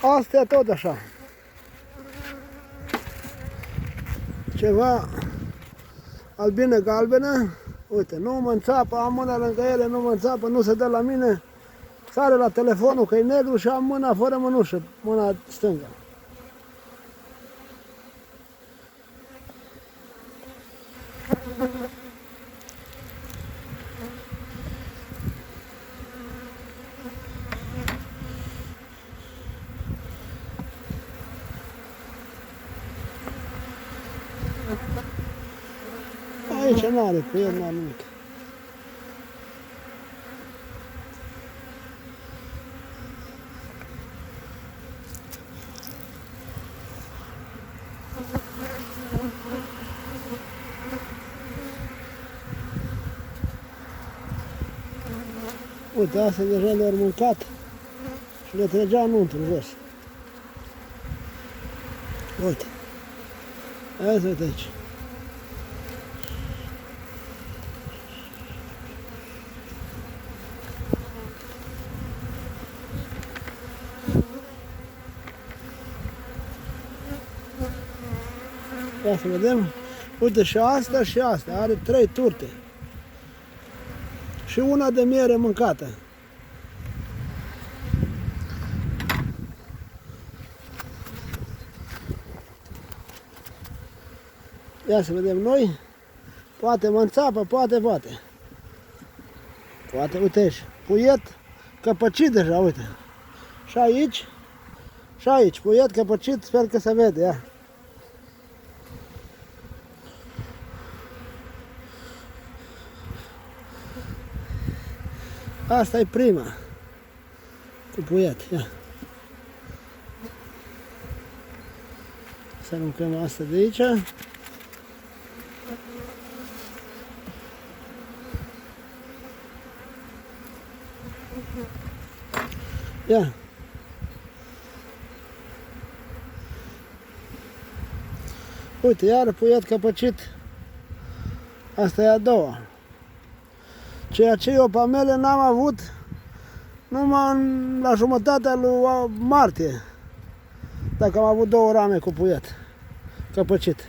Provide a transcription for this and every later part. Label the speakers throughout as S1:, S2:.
S1: Astea tot așa. Ceva albină galbenă. Uite, nu mă înțapă, am mâna lângă ele, nu mă înțapă, nu se dă la mine. Sare la telefonul că e negru și am mâna fără mânușă, mâna stângă. Aici n-are cu el, n-are nimic. Uite, astea deja le-au mâncat și le trăgea înăuntru, jos. Uite. Azi, uite aici. Ia să vedem. Uite și asta și asta. Are 3 turte. Și una de miere mâncată. Ia să vedem noi. Poate mă înțapă, poate. Poate, uite aici. Puiet căpăcit deja, uite. Și aici. Puiet căpăcit, sper că se vede, ia. Asta e prima. Cu puiet, ia. Să aruncăm asta de aici. Ia. Uite, iar puiet căpăcit. Asta e a doua. Ceea ce eu pe mele n-am avut numai la jumătatea lui martie. Dacă am avut 2 rame cu puiet căpăcit.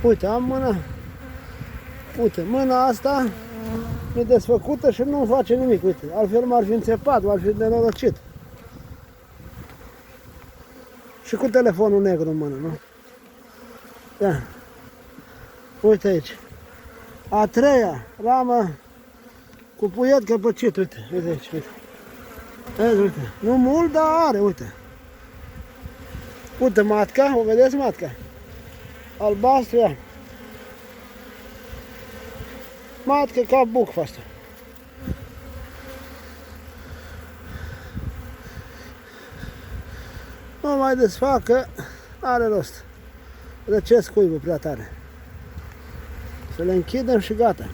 S1: Uite, am mâna. Uite, mâna asta e desfăcută și nu face nimic. Uite, altfel m-ar fi înțepat, m-ar fi nenorocit. Și cu telefonul negru în mână, nu? Ia. Uite aici. A 3-a ramă cu puiet căpăcit, uite aici, uite. Vezi, uite. Nu mult, dar are, uite. Uite matca, o vedeți matca? Albastru, ia. Matca ca bucfa asta. Nu mai desfac că are rost. Răcesc cuibul prea tare. Să le închidem și gata.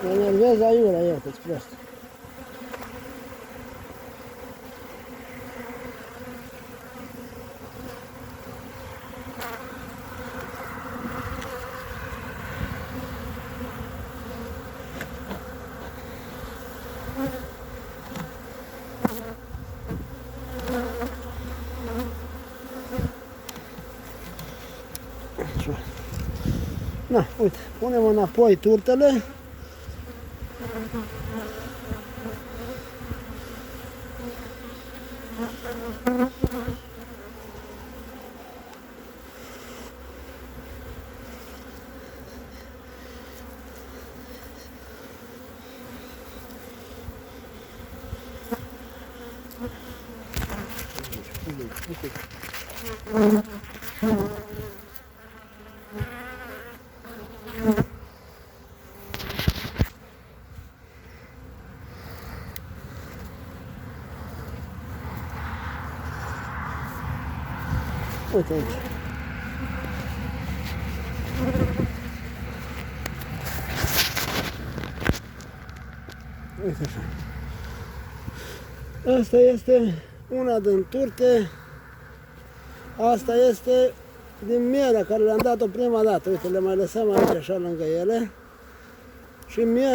S1: Mă enervez aiurea eu, că-ți prost. Na, uite, punem înapoi turtele. Uite aici. Uite așa. Asta este una din turte. Asta este din mierea care le-am dat-o prima dată. Uite, le mai lăsăm aici așa lângă ele. Și mierea